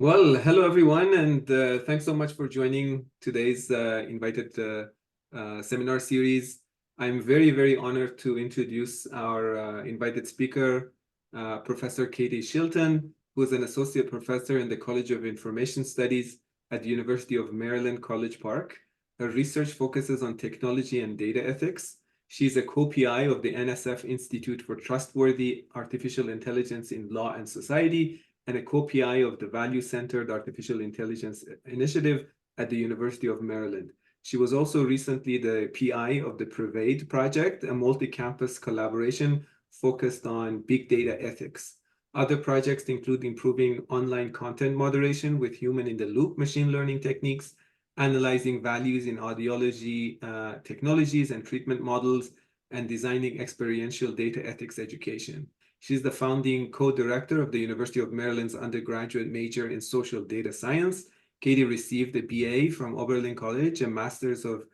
Well, hello everyone, and thanks so much for joining today's invited seminar series. I'm very, very honored to introduce our invited speaker, Professor Katie Shilton, who is an associate professor in the College of Information Studies at the University of Maryland, College Park. Her research focuses on technology and data ethics. She's a co-PI of the NSF Institute for Trustworthy Artificial Intelligence in Law and Society, and a co-PI of the Value-Centered Artificial Intelligence Initiative at the University of Maryland. She was also recently the PI of the Prevade project, a multi-campus collaboration focused on big data ethics. Other projects include improving online content moderation with human-in-the-loop machine learning techniques, analyzing values in audiology technologies and treatment models, and designing experiential data ethics education. She's the founding co-director of the University of Maryland's undergraduate major in social data science. Katie received a BA from Oberlin College, a master's of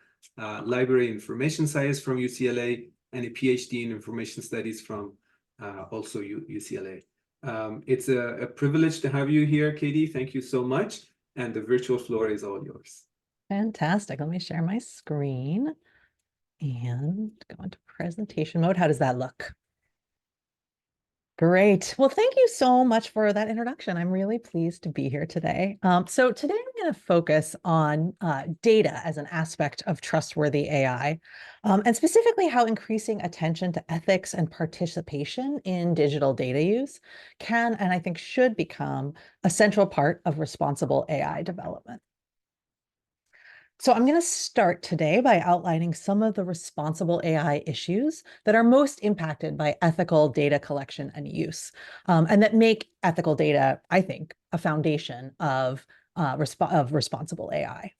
library information science from UCLA, and a PhD in information studies from also UCLA. It's a privilege to have you here, Katie. Thank you so much. And the virtual floor is all yours. Fantastic. Let me share my screen and go into presentation mode. How does that look? Great. Well, thank you so much for that introduction. I'm really pleased to be here today. So today I'm going to focus on data as an aspect of trustworthy AI, and specifically how increasing attention to ethics and participation in digital data use can, and I think should become, a central part of responsible AI development. So I'm going to start today by outlining some of the responsible AI issues that are most impacted by ethical data collection and use, and that make ethical data, I think, a foundation of responsible AI.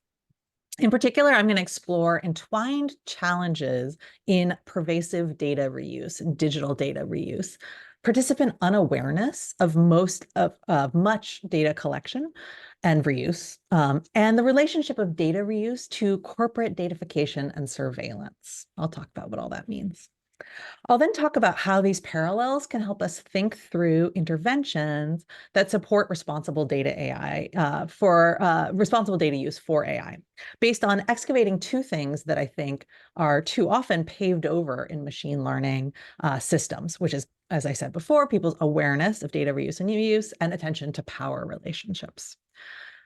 In particular, I'm going to explore entwined challenges in pervasive data reuse and digital data reuse, participant unawareness of much data collection and reuse, and the relationship of data reuse to corporate datafication and surveillance. I'll talk about what all that means. I'll then talk about how these parallels can help us think through interventions that support responsible data AI responsible data use for AI, based on excavating two things that I think are too often paved over in machine learning systems, which is, as I said before, people's awareness of data reuse and use and attention to power relationships.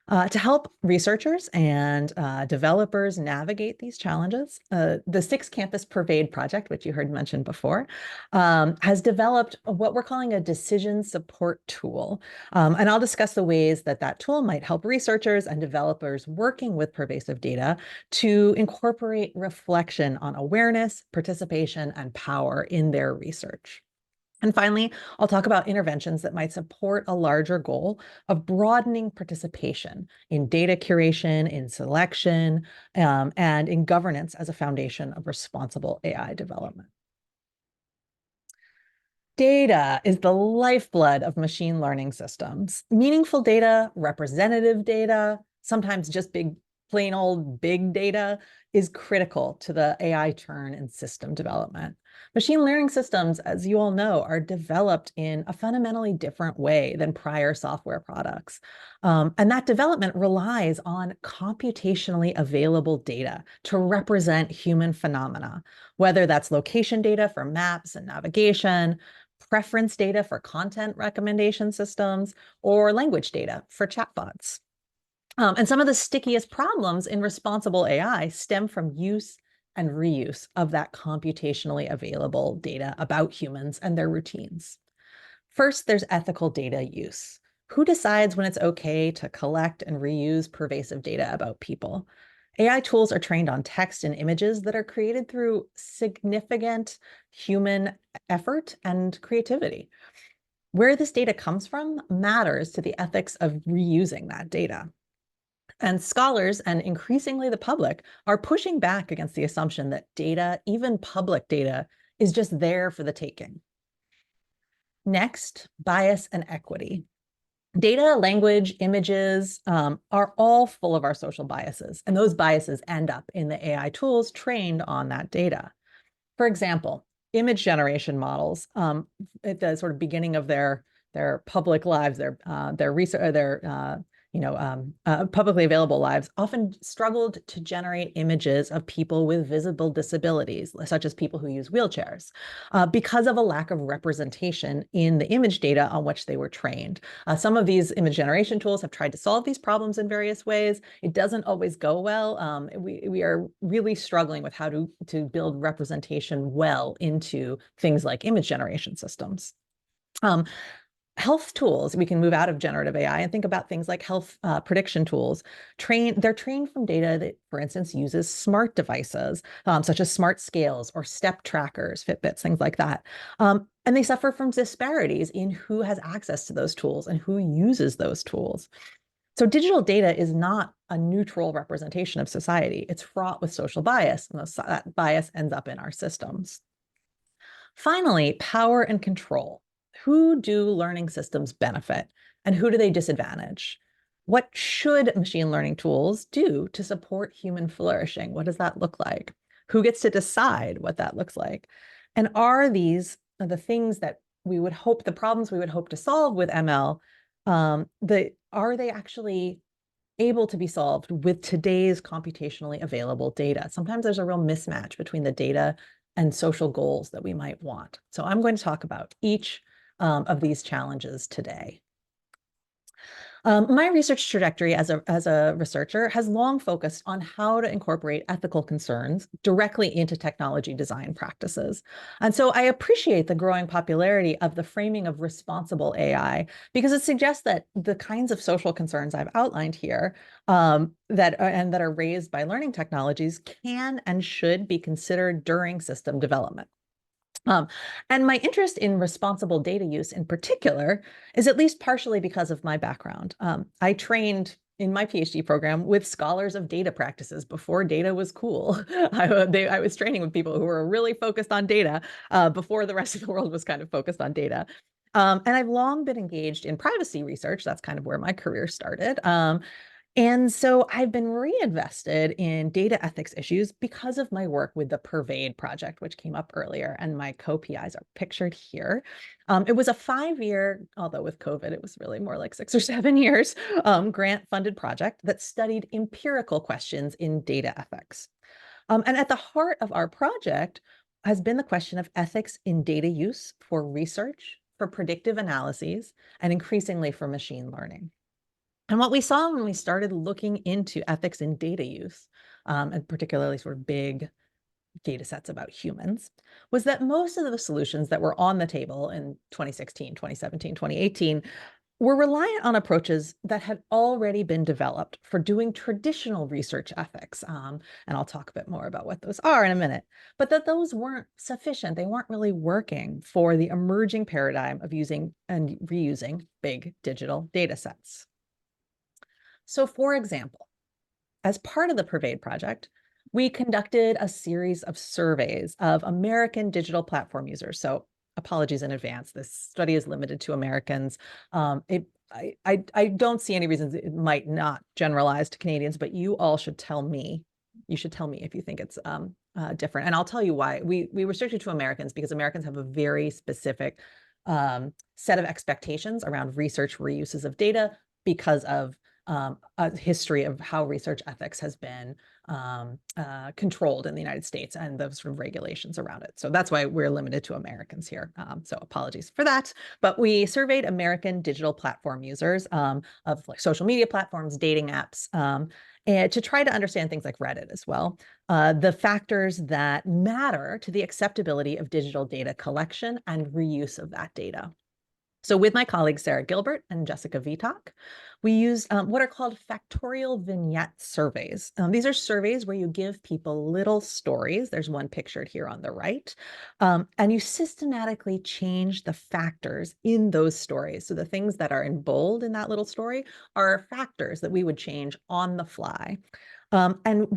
To help researchers and developers navigate these challenges, the Six Campus Pervade project, which you heard mentioned before, has developed what we're calling a decision support tool. And I'll discuss the ways that that tool might help researchers and developers working with pervasive data to incorporate reflection on awareness, participation, and power in their research. And finally, I'll talk about interventions that might support a larger goal of broadening participation in data curation, in selection, and in governance as a foundation of responsible AI development. Data is the lifeblood of machine learning systems. Meaningful data, representative data, sometimes just plain old big data, is critical to the AI turn in system development. Machine learning systems, as you all know, are developed in a fundamentally different way than prior software products. And that development relies on computationally available data to represent human phenomena, whether that's location data for maps and navigation, preference data for content recommendation systems, or language data for chatbots. And some of the stickiest problems in responsible AI stem from use and reuse of that computationally available data about humans and their routines. First, there's ethical data use. Who decides when it's okay to collect and reuse pervasive data about people? AI tools are trained on text and images that are created through significant human effort and creativity. Where this data comes from matters to the ethics of reusing that data. And scholars, and increasingly the public, are pushing back against the assumption that data, even public data, is just there for the taking. Next, bias and equity. Data, language, images are all full of our social biases, and those biases end up in the AI tools trained on that data. For example, image generation models, at the sort of beginning of their public lives, their publicly available lives, often struggled to generate images of people with visible disabilities, such as people who use wheelchairs, because of a lack of representation in the image data on which they were trained. Some of these image generation tools have tried to solve these problems in various ways. It doesn't always go well. We are really struggling with how to build representation well into things like image generation systems. Health tools, we can move out of generative AI and think about things like health prediction tools. They're trained from data that, for instance, uses smart devices, such as smart scales or step trackers, Fitbits, things like that. And they suffer from disparities in who has access to those tools and who uses those tools. So digital data is not a neutral representation of society. It's fraught with social bias, and that bias ends up in our systems. Finally, power and control. Who do learning systems benefit and who do they disadvantage? What should machine learning tools do to support human flourishing? What does that look like? Who gets to decide what that looks like? And are these the things that we would hope, the problems we would hope to solve with ML, are they actually able to be solved with today's computationally available data? Sometimes there's a real mismatch between the data and social goals that we might want. So I'm going to talk about each of these challenges today. My research trajectory as a researcher has long focused on how to incorporate ethical concerns directly into technology design practices. And so I appreciate the growing popularity of the framing of responsible AI because it suggests that the kinds of social concerns I've outlined here that are raised by learning technologies can and should be considered during system development. And my interest in responsible data use in particular is at least partially because of my background. I trained in my PhD program with scholars of data practices before data was cool. I was training with people who were really focused on data before the rest of the world was kind of focused on data. And I've long been engaged in privacy research. That's kind of where my career started. And so I've been reinvested in data ethics issues because of my work with the Pervade project, which came up earlier, and my co-PIs are pictured here. It was a 5-year, although with COVID, it was really more like 6 or 7 years, grant-funded project that studied empirical questions in data ethics. And at the heart of our project has been the question of ethics in data use for research, for predictive analyses, and increasingly for machine learning. And what we saw when we started looking into ethics in data use, and particularly sort of big data sets about humans, was that most of the solutions that were on the table in 2016, 2017, 2018 were reliant on approaches that had already been developed for doing traditional research ethics. And I'll talk a bit more about what those are in a minute, but that those weren't sufficient. They weren't really working for the emerging paradigm of using and reusing big digital data sets. So for example, as part of the Pervade project, we conducted a series of surveys of American digital platform users. So apologies in advance, this study is limited to Americans. I don't see any reasons it might not generalize to Canadians, but you all should tell me. You should tell me if you think it's different. And I'll tell you why. We restricted to Americans because Americans have a very specific set of expectations around research reuses of data because of a history of how research ethics has been controlled in the United States and those sort of regulations around it. So that's why we're limited to Americans here. So apologies for that. But we surveyed American digital platform users of like social media platforms, dating apps, and to try to understand things like Reddit as well, the factors that matter to the acceptability of digital data collection and reuse of that data. So with my colleagues, Sarah Gilbert and Jessica Vitak, we used what are called factorial vignette surveys. These are surveys where you give people little stories. There's one pictured here on the right. And you systematically change the factors in those stories. So the things that are in bold in that little story are factors that we would change on the fly. And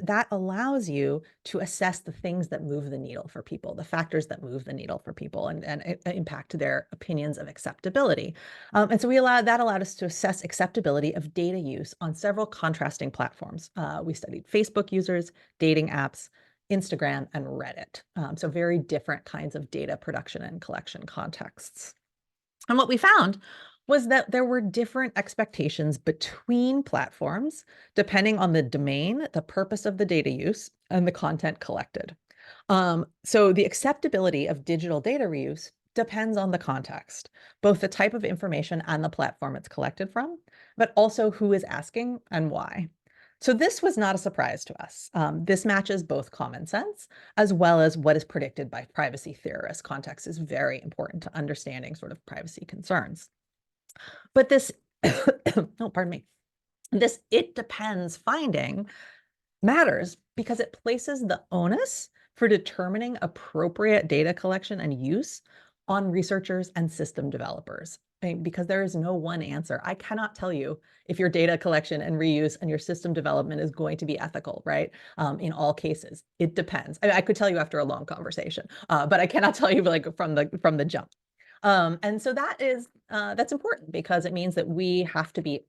that allows you to assess the things that move the needle for people, the factors that move the needle for people and impact their opinions of acceptability. And so that allowed us to assess acceptability of data use on several contrasting platforms. We studied Facebook users, dating apps, Instagram, and Reddit. So very different kinds of data production and collection contexts. And what we found was that there were different expectations between platforms depending on the domain, the purpose of the data use, and the content collected. So the acceptability of digital data reuse depends on the context, both the type of information and the platform it's collected from, but also who is asking and why. So this was not a surprise to us. This matches both common sense as well as what is predicted by privacy theorists. Context is very important to understanding sort of privacy concerns. But this, oh, pardon me, this it depends finding matters because it places the onus for determining appropriate data collection and use on researchers and system developers. Because there is no one answer. I cannot tell you if your data collection and reuse and your system development is going to be ethical, right? In all cases, it depends. I could tell you after a long conversation, but I cannot tell you like from the jump. And so that's important because it means that we have to be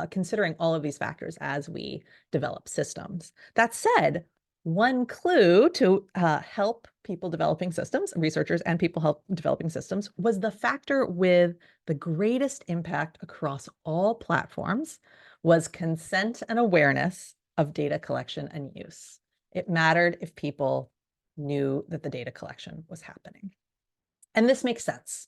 considering all of these factors as we develop systems. That said, one clue to help people developing systems, researchers and people help developing systems, was the factor with the greatest impact across all platforms was consent and awareness of data collection and use. It mattered if people knew that the data collection was happening. And this makes sense.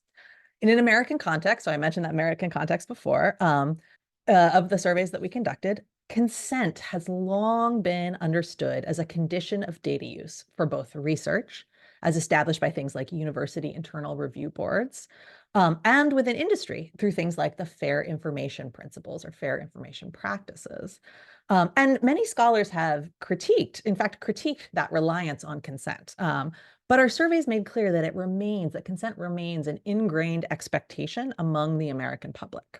In an American context, so I mentioned that American context before, of the surveys that we conducted, consent has long been understood as a condition of data use for both research, as established by things like university internal review boards, and within industry through things like the fair information principles or fair information practices. And many scholars have critiqued, in fact, critiqued that reliance on consent. But our surveys made clear that consent remains an ingrained expectation among the American public.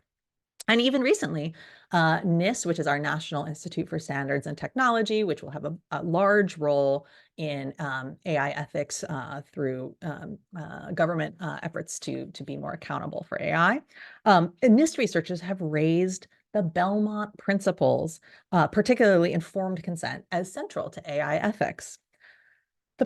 And even recently, NIST, which is our National Institute for Standards and Technology, which will have a large role in AI ethics through government efforts to be more accountable for AI. And NIST researchers have raised the Belmont principles, particularly informed consent, as central to AI ethics. The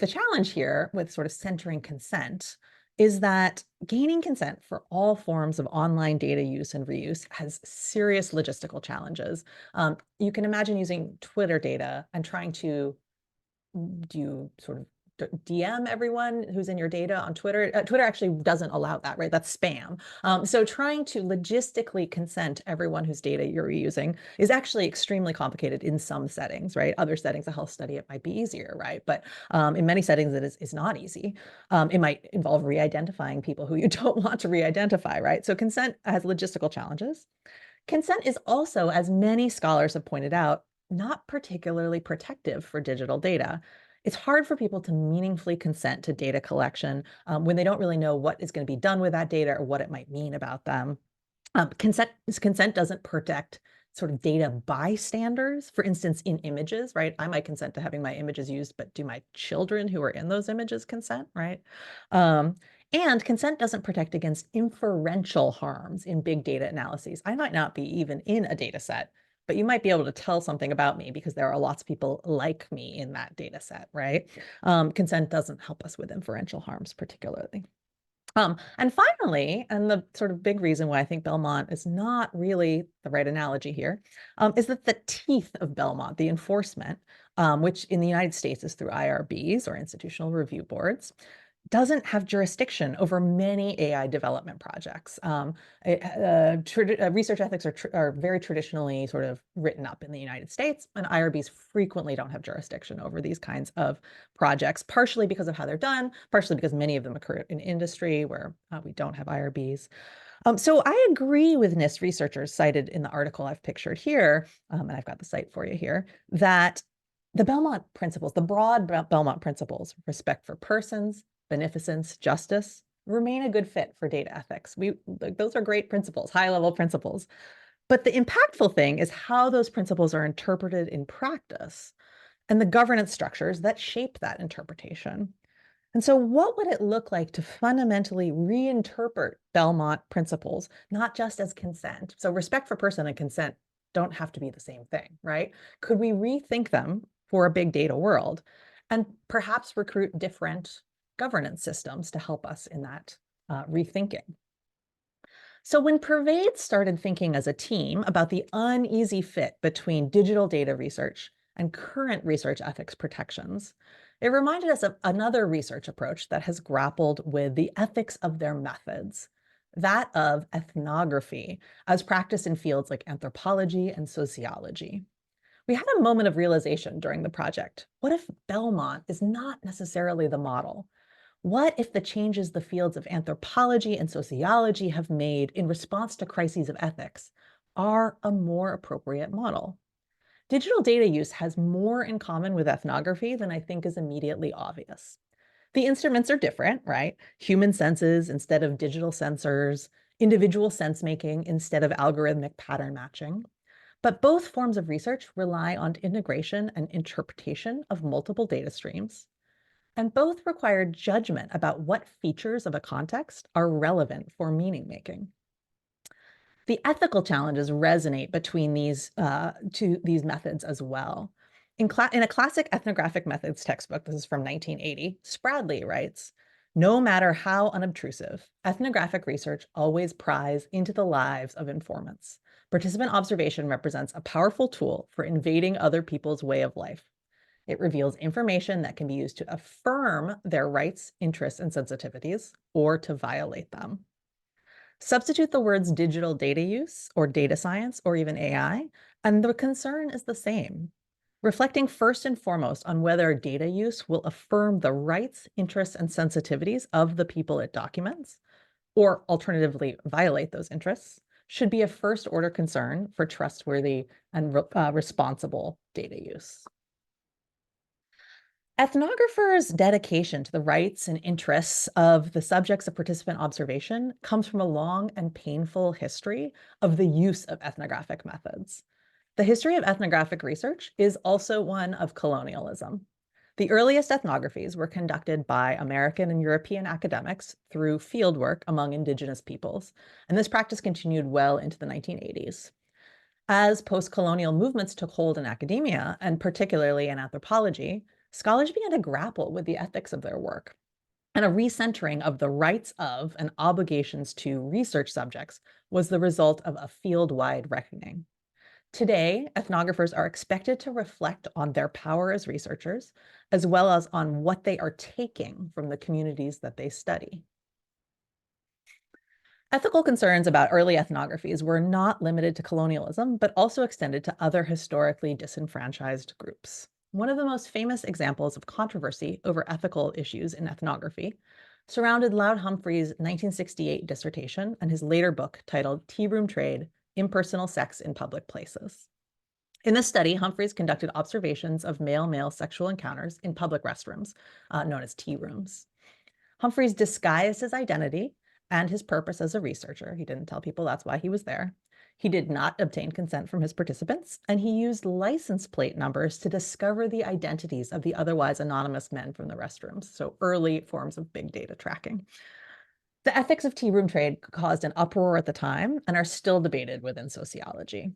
challenge here with sort of centering consent is that gaining consent for all forms of online data use and reuse has serious logistical challenges. You can imagine using Twitter data and trying to do sort of DM everyone who's in your data on Twitter. Twitter actually doesn't allow that, right? That's spam. So trying to logistically consent everyone whose data you're using is actually extremely complicated in some settings, right? Other settings, a health study, it might be easier, right? But in many settings, it is not easy. It might involve re-identifying people who you don't want to re-identify, right? So consent has logistical challenges. Consent is also, as many scholars have pointed out, not particularly protective for digital data. It's hard for people to meaningfully consent to data collection when they don't really know what is going to be done with that data or what it might mean about them. Consent doesn't protect sort of data bystanders, for instance, in images, right? I might consent to having my images used, but do my children who are in those images consent, right? And consent doesn't protect against inferential harms in big data analyses. I might not be even in a data set, but you might be able to tell something about me because there are lots of people like me in that data set, right? Consent doesn't help us with inferential harms particularly. And finally, and the sort of big reason why I think Belmont is not really the right analogy here, is that the teeth of Belmont, the enforcement, which in the United States is through IRBs or institutional review boards, doesn't have jurisdiction over many AI development projects. Research ethics are very traditionally sort of written up in the United States, and IRBs frequently don't have jurisdiction over these kinds of projects, partially because of how they're done, partially because many of them occur in industry where we don't have IRBs. So I agree with NIST researchers cited in the article I've pictured here, and I've got the site for you here, that the Belmont principles, the broad Belmont principles, respect for persons, beneficence, justice, remain a good fit for data ethics. Those are great principles, high-level principles. But the impactful thing is how those principles are interpreted in practice and the governance structures that shape that interpretation. And so what would it look like to fundamentally reinterpret Belmont principles, not just as consent? So respect for person and consent don't have to be the same thing, right? Could we rethink them for a big data world and perhaps recruit different governance systems to help us in that rethinking. So when Pervade started thinking as a team about the uneasy fit between digital data research and current research ethics protections, it reminded us of another research approach that has grappled with the ethics of their methods, that of ethnography, as practiced in fields like anthropology and sociology. We had a moment of realization during the project. What if Belmont is not necessarily the model? What if the changes the fields of anthropology and sociology have made in response to crises of ethics are a more appropriate model? Digital data use has more in common with ethnography than I think is immediately obvious. The instruments are different, right? Human senses instead of digital sensors, individual sense making instead of algorithmic pattern matching. But both forms of research rely on integration and interpretation of multiple data streams, and both require judgment about what features of a context are relevant for meaning making. The ethical challenges resonate between these these methods as well. In a classic ethnographic methods textbook, this is from 1980, Spradley writes, "No matter how unobtrusive, ethnographic research always pries into the lives of informants. Participant observation represents a powerful tool for invading other people's way of life. It reveals information that can be used to affirm their rights, interests, and sensitivities, or to violate them." Substitute the words digital data use or data science or even AI, and the concern is the same. Reflecting first and foremost on whether data use will affirm the rights, interests, and sensitivities of the people it documents, or alternatively violate those interests, should be a first order concern for trustworthy and responsible data use. Ethnographers' dedication to the rights and interests of the subjects of participant observation comes from a long and painful history of the use of ethnographic methods. The history of ethnographic research is also one of colonialism. The earliest ethnographies were conducted by American and European academics through fieldwork among indigenous peoples, and this practice continued well into the 1980s. As post-colonial movements took hold in academia, and particularly in anthropology, scholars began to grapple with the ethics of their work. And a recentering of the rights of and obligations to research subjects was the result of a field-wide reckoning. Today, ethnographers are expected to reflect on their power as researchers, as well as on what they are taking from the communities that they study. Ethical concerns about early ethnographies were not limited to colonialism, but also extended to other historically disenfranchised groups. One of the most famous examples of controversy over ethical issues in ethnography surrounded Loud Humphrey's 1968 dissertation and his later book titled Tea Room Trade: Impersonal Sex in Public Places. In this study, Humphreys conducted observations of male-male sexual encounters in public restrooms, known as tea rooms. Humphreys disguised his identity and his purpose as a researcher. He didn't tell people that's why he was there. He did not obtain consent from his participants, and he used license plate numbers to discover the identities of the otherwise anonymous men from the restrooms, so early forms of big data tracking. The ethics of tea room trade caused an uproar at the time and are still debated within sociology.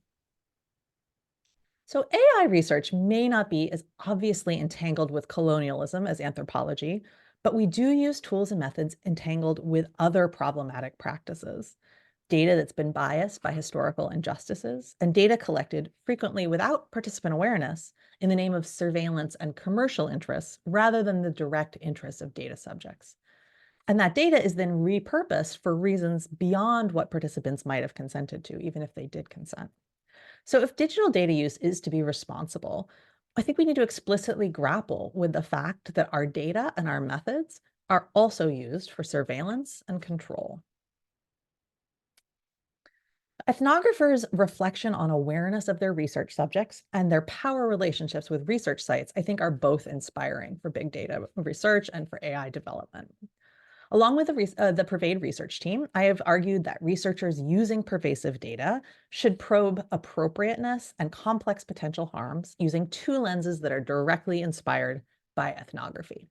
So AI research may not be as obviously entangled with colonialism as anthropology, but we do use tools and methods entangled with other problematic practices. Data that's been biased by historical injustices, and data collected frequently without participant awareness in the name of surveillance and commercial interests rather than the direct interests of data subjects. And that data is then repurposed for reasons beyond what participants might have consented to, even if they did consent. So if digital data use is to be responsible, I think we need to explicitly grapple with the fact that our data and our methods are also used for surveillance and control. Ethnographers' reflection on awareness of their research subjects and their power relationships with research sites, I think, are both inspiring for big data research and for AI development. Along with the Pervade research team, I have argued that researchers using pervasive data should probe appropriateness and complex potential harms using two lenses that are directly inspired by ethnography.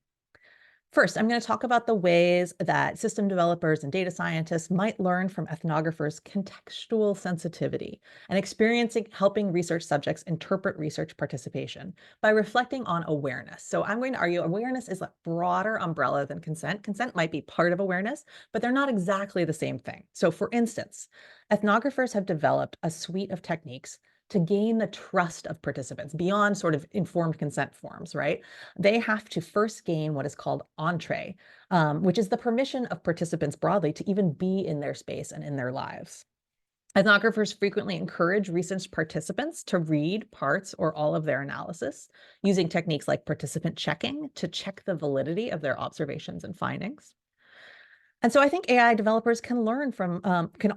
First, I'm going to talk about the ways that system developers and data scientists might learn from ethnographers' contextual sensitivity and experiencing helping research subjects interpret research participation by reflecting on awareness. So I'm going to argue awareness is a broader umbrella than consent. Consent might be part of awareness, but they're not exactly the same thing. So for instance, ethnographers have developed a suite of techniques to gain the trust of participants beyond sort of informed consent forms, right? They have to first gain what is called entree, which is the permission of participants broadly to even be in their space and in their lives. Ethnographers frequently encourage research participants to read parts or all of their analysis using techniques like participant checking to check the validity of their observations and findings. And so I think AI developers can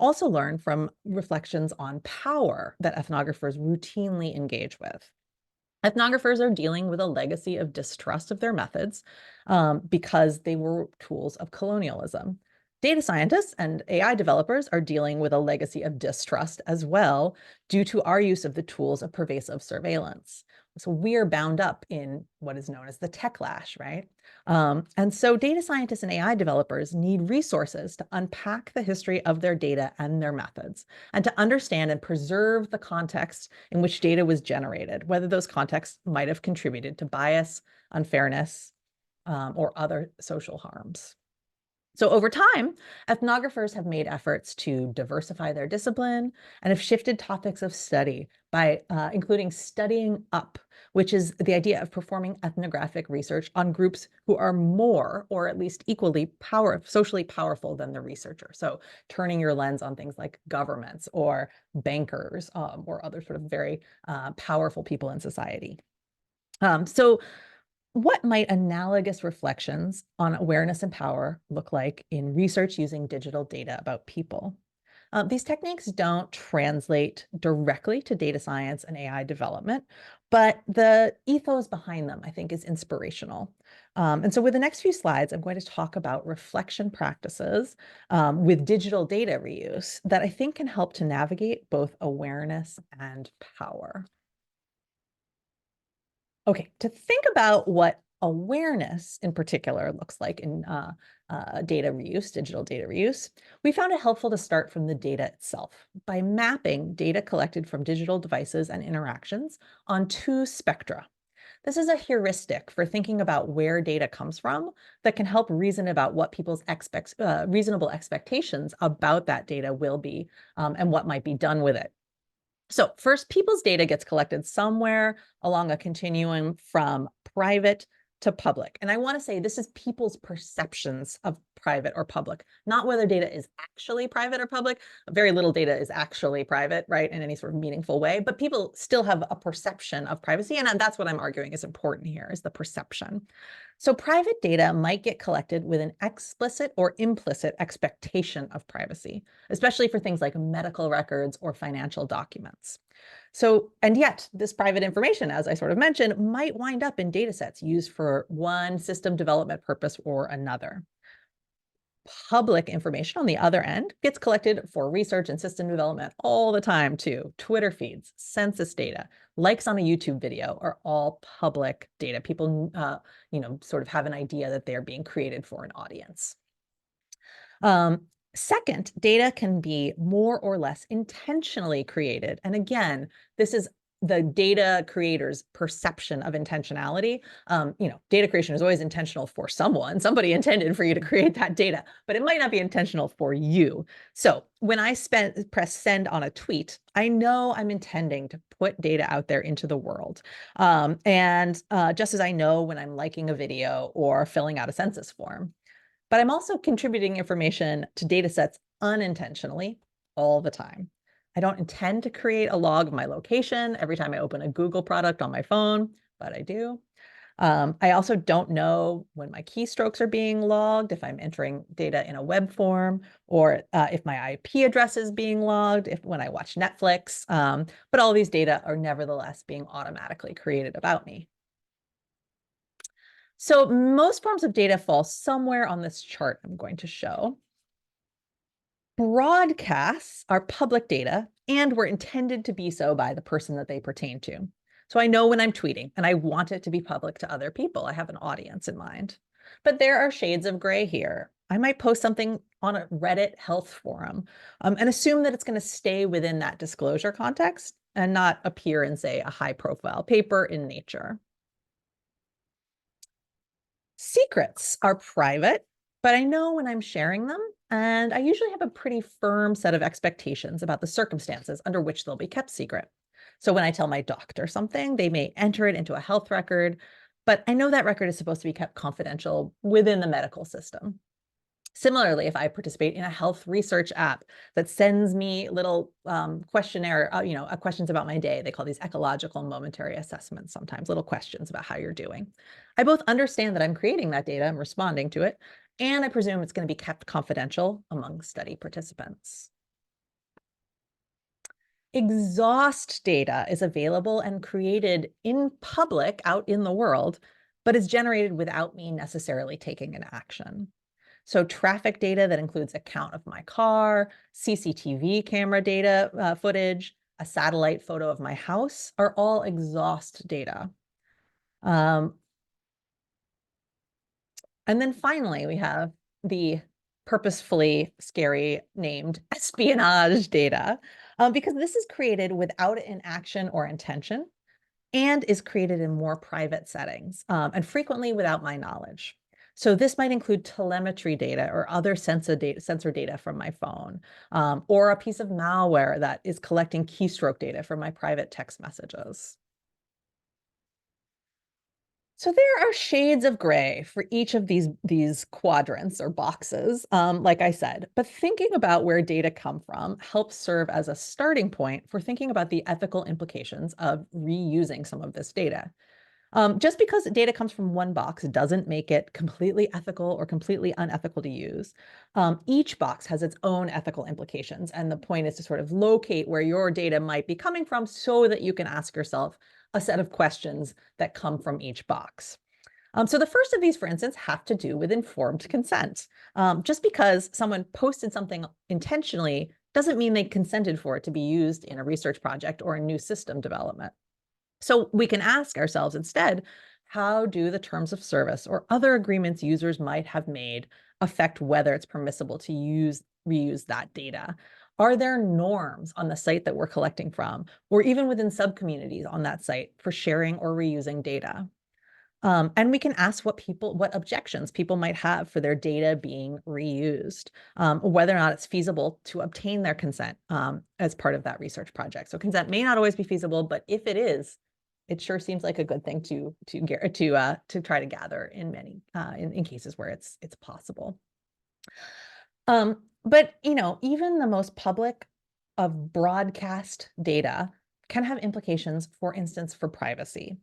also learn from reflections on power that ethnographers routinely engage with. Ethnographers are dealing with a legacy of distrust of their methods because they were tools of colonialism. Data scientists and AI developers are dealing with a legacy of distrust as well due to our use of the tools of pervasive surveillance. So we're bound up in what is known as the techlash, right? And so data scientists and AI developers need resources to unpack the history of their data and their methods, and to understand and preserve the context in which data was generated, whether those contexts might have contributed to bias, unfairness, or other social harms. So over time, ethnographers have made efforts to diversify their discipline and have shifted topics of study by including studying up, which is the idea of performing ethnographic research on groups who are more or at least equally socially powerful than the researcher. So turning your lens on things like governments or bankers or other sort of very powerful people in society. So what might analogous reflections on awareness and power look like in research using digital data about people? These techniques don't translate directly to data science and AI development, but the ethos behind them, I think, is inspirational. And so with the next few slides, I'm going to talk about reflection practices with digital data reuse that I think can help to navigate both awareness and power. Okay, to think about what awareness in particular looks like in data reuse, digital data reuse, we found it helpful to start from the data itself by mapping data collected from digital devices and interactions on two spectra. This is a heuristic for thinking about where data comes from that can help reason about what people's reasonable expectations about that data will be and what might be done with it. So first, people's data gets collected somewhere along a continuum from private to public. And I want to say this is people's perceptions of private or public, not whether data is actually private or public. Very little data is actually private, right, in any sort of meaningful way, but people still have a perception of privacy. And that's what I'm arguing is important here, is the perception. So private data might get collected with an explicit or implicit expectation of privacy, especially for things like medical records or financial documents. So, and yet this private information, as I sort of mentioned, might wind up in data sets used for one system development purpose or another. Public information on the other end gets collected for research and system development all the time too. Twitter feeds, census data, likes on a YouTube video are all public data. People, sort of have an idea that they're being created for an audience. Second, data can be more or less intentionally created. And again, this is the data creator's perception of intentionality. Data creation is always intentional for someone. Somebody intended for you to create that data, but it might not be intentional for you. So when I press send on a tweet, I know I'm intending to put data out there into the world. And just as I know when I'm liking a video or filling out a census form. But I'm also contributing information to data sets unintentionally all the time. I don't intend to create a log of my location every time I open a Google product on my phone, but I do. I also don't know when my keystrokes are being logged, if I'm entering data in a web form, or if my IP address is being logged, when I watch Netflix. But all these data are nevertheless being automatically created about me. So most forms of data fall somewhere on this chart I'm going to show. Broadcasts are public data and were intended to be so by the person that they pertain to. So I know when I'm tweeting and I want it to be public to other people, I have an audience in mind. But there are shades of gray here. I might post something on a Reddit health forum and assume that it's going to stay within that disclosure context and not appear in, say, a high-profile paper in Nature. Secrets are private, but I know when I'm sharing them, and I usually have a pretty firm set of expectations about the circumstances under which they'll be kept secret. So when I tell my doctor something, they may enter it into a health record, but I know that record is supposed to be kept confidential within the medical system. Similarly, if I participate in a health research app that sends me little questionnaire, questions about my day, they call these ecological momentary assessments sometimes, little questions about how you're doing. I both understand that I'm creating that data, I'm responding to it, and I presume it's going to be kept confidential among study participants. Exhaust data is available and created in public out in the world, but is generated without me necessarily taking an action. So traffic data that includes a count of my car, CCTV camera data footage, a satellite photo of my house are all exhaust data. And then finally, we have the purposefully scary named espionage data, because this is created without an action or intention and is created in more private settings and frequently without my knowledge. So this might include telemetry data or other sensor data from my phone, or a piece of malware that is collecting keystroke data from my private text messages. So there are shades of gray for each of these quadrants or boxes, like I said, but thinking about where data come from helps serve as a starting point for thinking about the ethical implications of reusing some of this data. Just because data comes from one box doesn't make it completely ethical or completely unethical to use. Each box has its own ethical implications, and the point is to sort of locate where your data might be coming from so that you can ask yourself a set of questions that come from each box. So the first of these, for instance, have to do with informed consent. Just because someone posted something intentionally doesn't mean they consented for it to be used in a research project or a new system development. So we can ask ourselves instead, how do the terms of service or other agreements users might have made affect whether it's permissible to reuse that data? Are there norms on the site that we're collecting from, or even within subcommunities on that site for sharing or reusing data? And we can ask what objections people might have for their data being reused, whether or not it's feasible to obtain their consent as part of that research project. So consent may not always be feasible, but if it is, it sure seems like a good thing to try to gather in many in cases where it's possible. But even the most public of broadcast data can have implications, for instance, for privacy.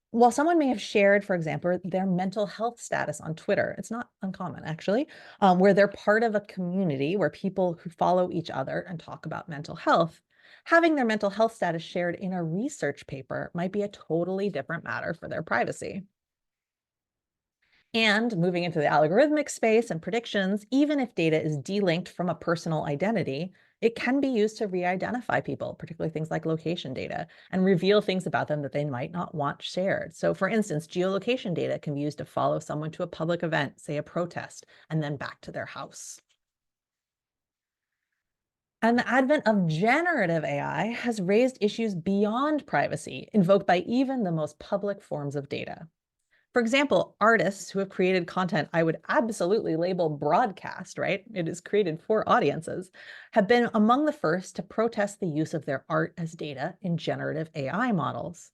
While someone may have shared, for example, their mental health status on Twitter, it's not uncommon actually, where they're part of a community where people who follow each other and talk about mental health, having their mental health status shared in a research paper might be a totally different matter for their privacy. And moving into the algorithmic space and predictions, even if data is delinked from a personal identity, it can be used to re-identify people, particularly things like location data, and reveal things about them that they might not want shared. So for instance, geolocation data can be used to follow someone to a public event, say a protest, and then back to their house. And the advent of generative AI has raised issues beyond privacy, invoked by even the most public forms of data. For example, artists who have created content I would absolutely label broadcast, right? It is created for audiences, have been among the first to protest the use of their art as data in generative AI models.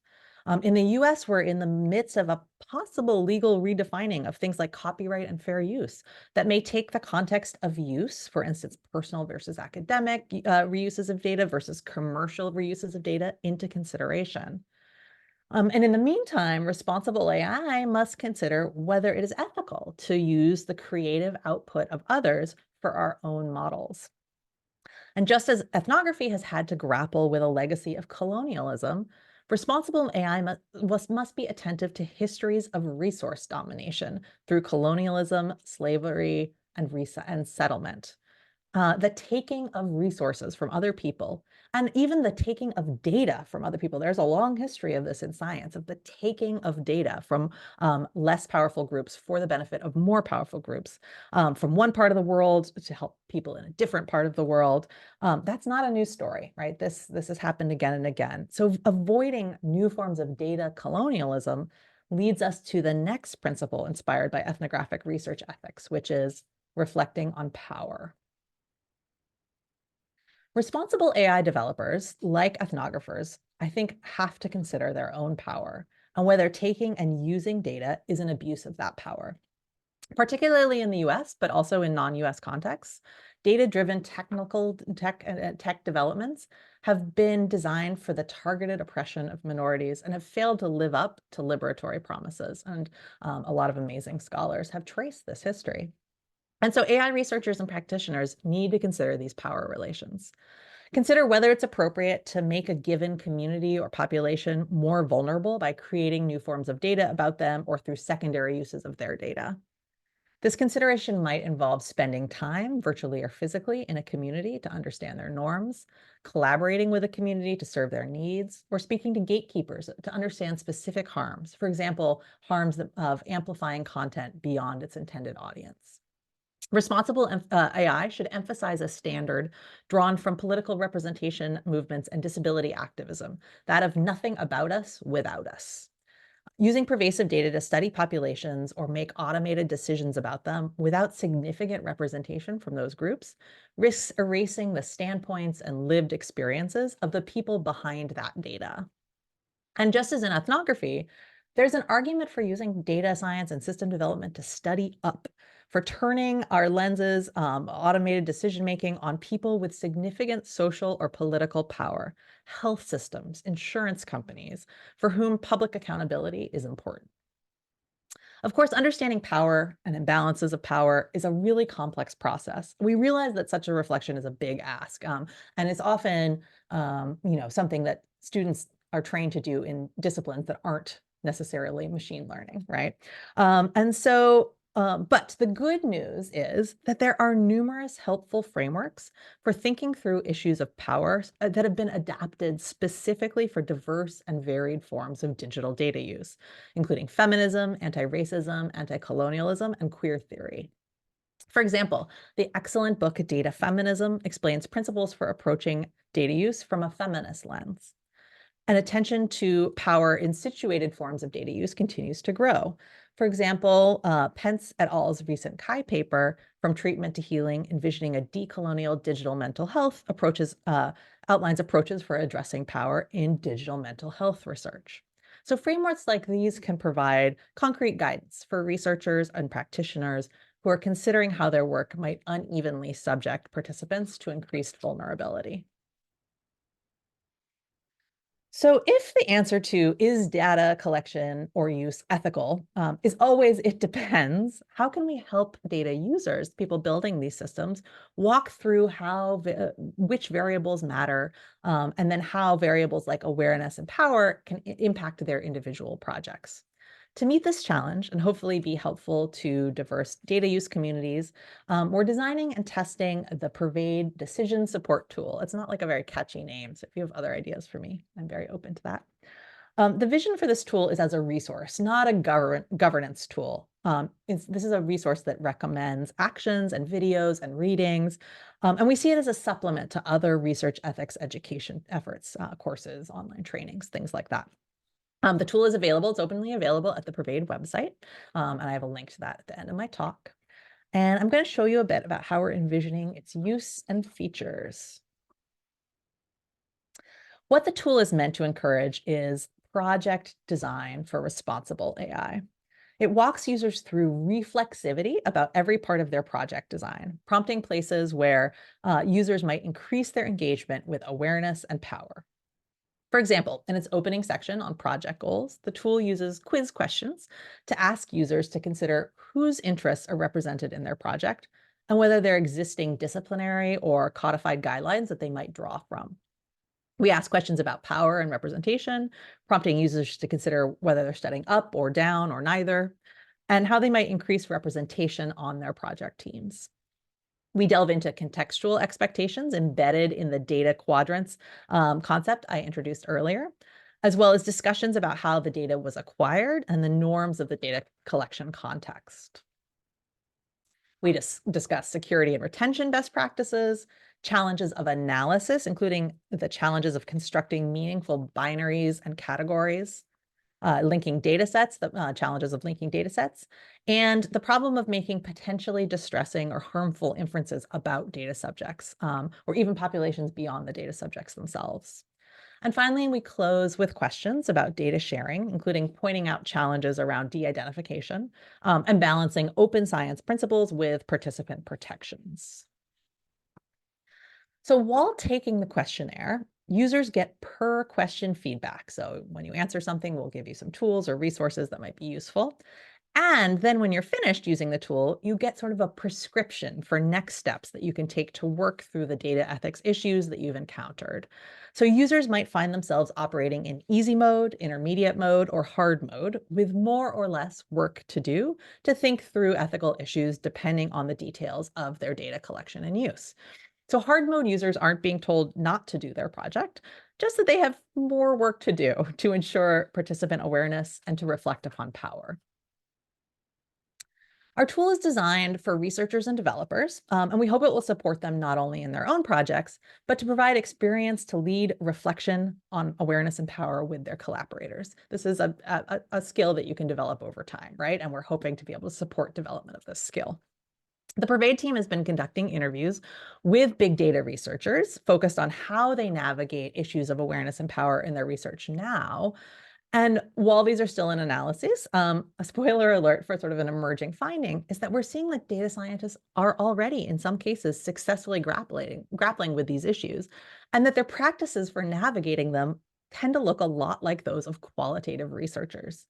In the US, we're in the midst of a possible legal redefining of things like copyright and fair use that may take the context of use, for instance, personal versus academic reuses of data versus commercial reuses of data, into consideration. And in the meantime, responsible AI must consider whether it is ethical to use the creative output of others for our own models. And just as ethnography has had to grapple with a legacy of colonialism, responsible AI must be attentive to histories of resource domination through colonialism, slavery, and settlement. the taking of resources from other people, and even the taking of data from other people. There's a long history of this in science, of the taking of data from less powerful groups for the benefit of more powerful groups, from one part of the world to help people in a different part of the world. That's not a new story, right? This has happened again and again. So avoiding new forms of data colonialism leads us to the next principle inspired by ethnographic research ethics, which is reflecting on power. Responsible AI developers, like ethnographers, I think have to consider their own power and whether taking and using data is an abuse of that power. Particularly in the US, but also in non-US contexts, data-driven tech developments have been designed for the targeted oppression of minorities and have failed to live up to liberatory promises. And a lot of amazing scholars have traced this history. And so AI researchers and practitioners need to consider these power relations. Consider whether it's appropriate to make a given community or population more vulnerable by creating new forms of data about them or through secondary uses of their data. This consideration might involve spending time, virtually or physically, in a community to understand their norms, collaborating with a community to serve their needs, or speaking to gatekeepers to understand specific harms, for example, harms of amplifying content beyond its intended audience. Responsible AI should emphasize a standard drawn from political representation movements and disability activism, that of nothing about us without us. Using pervasive data to study populations or make automated decisions about them without significant representation from those groups risks erasing the standpoints and lived experiences of the people behind that data. And just as in ethnography, there's an argument for using data science and system development to study up, for turning our lenses, automated decision-making on people with significant social or political power, health systems, insurance companies, for whom public accountability is important. Of course, understanding power and imbalances of power is a really complex process. We realize that such a reflection is a big ask, and it's often, something that students are trained to do in disciplines that aren't necessarily machine learning, right? But the good news is that there are numerous helpful frameworks for thinking through issues of power that have been adapted specifically for diverse and varied forms of digital data use, including feminism, anti-racism, anti-colonialism, and queer theory. For example, the excellent book Data Feminism explains principles for approaching data use from a feminist lens. And attention to power in situated forms of data use continues to grow. For example, Pence et al.'s recent Chi paper, From Treatment to Healing, Envisioning a Decolonial Digital Mental Health, outlines approaches for addressing power in digital mental health research. So frameworks like these can provide concrete guidance for researchers and practitioners who are considering how their work might unevenly subject participants to increased vulnerability. So if the answer to is data collection or use ethical is always it depends, how can we help data users, people building these systems, walk through which variables matter, and then how variables like awareness and power can impact their individual projects? To meet this challenge and hopefully be helpful to diverse data use communities, we're designing and testing the Pervade Decision Support Tool. It's not like a very catchy name, so if you have other ideas for me, I'm very open to that. The vision for this tool is as a resource, not a governance tool. This is a resource that recommends actions and videos and readings, and we see it as a supplement to other research ethics education efforts, courses, online trainings, things like that. The tool is available. It's openly available at the Pervade website, and I have a link to that at the end of my talk. And I'm going to show you a bit about how we're envisioning its use and features. What the tool is meant to encourage is project design for responsible AI. It walks users through reflexivity about every part of their project design, prompting places where users might increase their engagement with awareness and power. For example, in its opening section on project goals, the tool uses quiz questions to ask users to consider whose interests are represented in their project and whether there are existing disciplinary or codified guidelines that they might draw from. We ask questions about power and representation, prompting users to consider whether they're stepping up or down or neither, and how they might increase representation on their project teams. We delve into contextual expectations embedded in the data quadrants concept I introduced earlier, as well as discussions about how the data was acquired and the norms of the data collection context. We discuss security and retention best practices, challenges of analysis, including the challenges of constructing meaningful binaries and categories, linking data sets, the challenges of linking data sets, and the problem of making potentially distressing or harmful inferences about data subjects, or even populations beyond the data subjects themselves. And finally, we close with questions about data sharing, including pointing out challenges around de-identification and balancing open science principles with participant protections. So while taking the questionnaire, users get per question feedback. So when you answer something, we'll give you some tools or resources that might be useful. And then when you're finished using the tool, you get sort of a prescription for next steps that you can take to work through the data ethics issues that you've encountered. So users might find themselves operating in easy mode, intermediate mode, or hard mode with more or less work to do to think through ethical issues depending on the details of their data collection and use. So hard mode users aren't being told not to do their project, just that they have more work to do to ensure participant awareness and to reflect upon power. Our tool is designed for researchers and developers, and we hope it will support them not only in their own projects, but to provide experience to lead reflection on awareness and power with their collaborators. This is a skill that you can develop over time, right? And we're hoping to be able to support development of this skill. The Pervade team has been conducting interviews with big data researchers focused on how they navigate issues of awareness and power in their research now. And while these are still in analysis, a spoiler alert for sort of an emerging finding is that we're seeing that data scientists are already, in some cases, successfully grappling with these issues, and that their practices for navigating them tend to look a lot like those of qualitative researchers.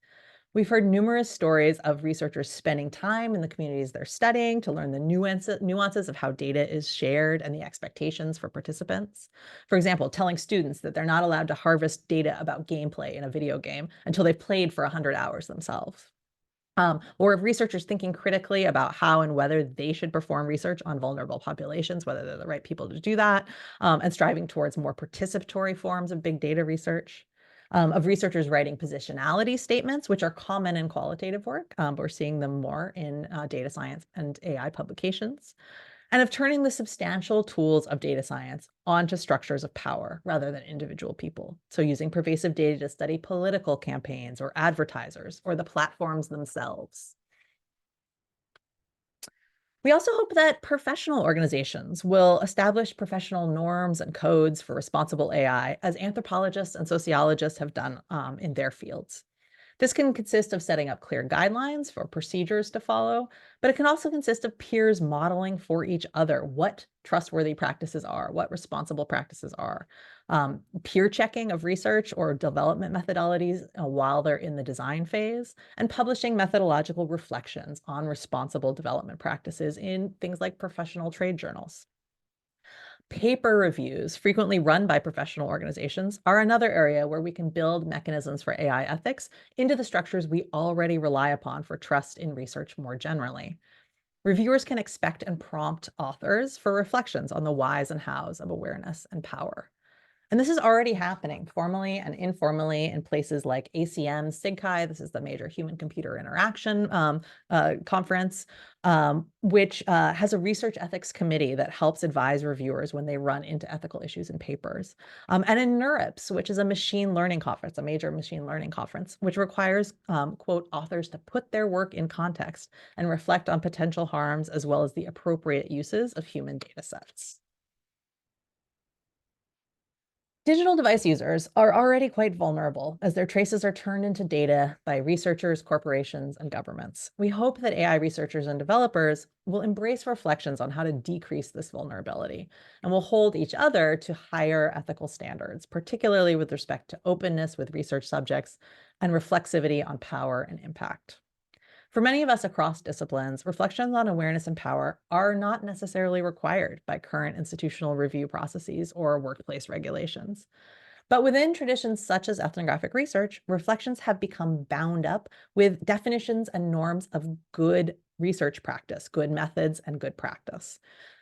We've heard numerous stories of researchers spending time in the communities they're studying to learn the nuances of how data is shared and the expectations for participants. For example, telling students that they're not allowed to harvest data about gameplay in a video game until they've played for 100 hours themselves. Or of researchers thinking critically about how and whether they should perform research on vulnerable populations, whether they're the right people to do that, and striving towards more participatory forms of big data research. Of researchers writing positionality statements, which are common in qualitative work, but we're seeing them more in data science and AI publications, and of turning the substantial tools of data science onto structures of power rather than individual people. So using pervasive data to study political campaigns or advertisers or the platforms themselves. We also hope that professional organizations will establish professional norms and codes for responsible AI, as anthropologists and sociologists have done in their fields. This can consist of setting up clear guidelines for procedures to follow, but it can also consist of peers modeling for each other what trustworthy practices are, what responsible practices are. Peer checking of research or development methodologies while they're in the design phase, and publishing methodological reflections on responsible development practices in things like professional trade journals. Paper reviews, frequently run by professional organizations, are another area where we can build mechanisms for AI ethics into the structures we already rely upon for trust in research more generally. Reviewers can expect and prompt authors for reflections on the whys and hows of awareness and power. And this is already happening formally and informally in places like ACM, SIGCHI, this is the major human-computer interaction conference, which has a research ethics committee that helps advise reviewers when they run into ethical issues in papers. And in NeurIPS, which is a machine learning conference, a major machine learning conference, which requires, quote, authors to put their work in context and reflect on potential harms as well as the appropriate uses of human data sets. Digital device users are already quite vulnerable as their traces are turned into data by researchers, corporations, and governments. We hope that AI researchers and developers will embrace reflections on how to decrease this vulnerability and will hold each other to higher ethical standards, particularly with respect to openness with research subjects and reflexivity on power and impact. For many of us across disciplines, reflections on awareness and power are not necessarily required by current institutional review processes or workplace regulations. But within traditions such as ethnographic research, reflections have become bound up with definitions and norms of good research practice, good methods, and good practice.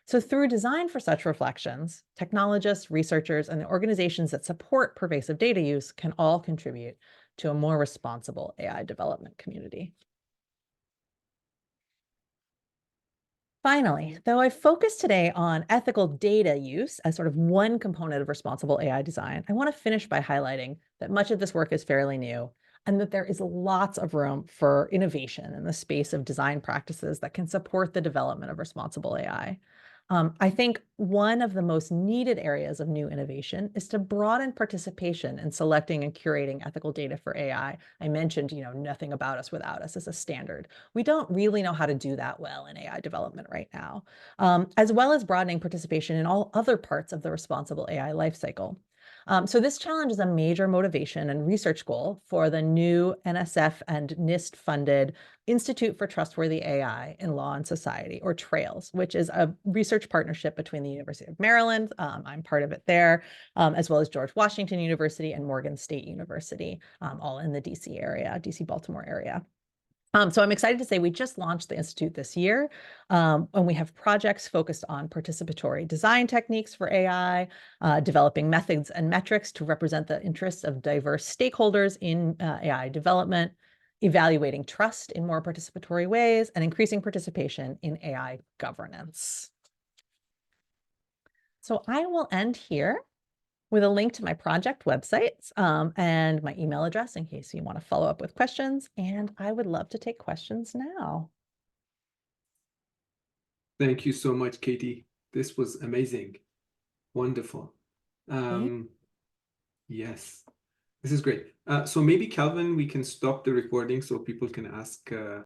So through design for such reflections, technologists, researchers, and the organizations that support pervasive data use can all contribute to a more responsible AI development community. Finally, though I focused today on ethical data use as sort of one component of responsible AI design, I want to finish by highlighting that much of this work is fairly new and that there is lots of room for innovation in the space of design practices that can support the development of responsible AI. I think one of the most needed areas of new innovation is to broaden participation in selecting and curating ethical data for AI. I mentioned, nothing about us without us as a standard. We don't really know how to do that well in AI development right now, as well as broadening participation in all other parts of the responsible AI lifecycle. So this challenge is a major motivation and research goal for the new NSF and NIST funded Institute for Trustworthy AI in Law and Society, or TRAILS, which is a research partnership between the University of Maryland, I'm part of it there, as well as George Washington University and Morgan State University, all in the DC area, DC Baltimore area. So I'm excited to say we just launched the Institute this year, and we have projects focused on participatory design techniques for AI, developing methods and metrics to represent the interests of diverse stakeholders in AI development, evaluating trust in more participatory ways, and increasing participation in AI governance. So I will end here with a link to my project websites and my email address in case you want to follow up with questions. And I would love to take questions now. Thank you so much, Katie. This was amazing. Wonderful. Yes, this is great. So maybe, Calvin, we can stop the recording so people can ask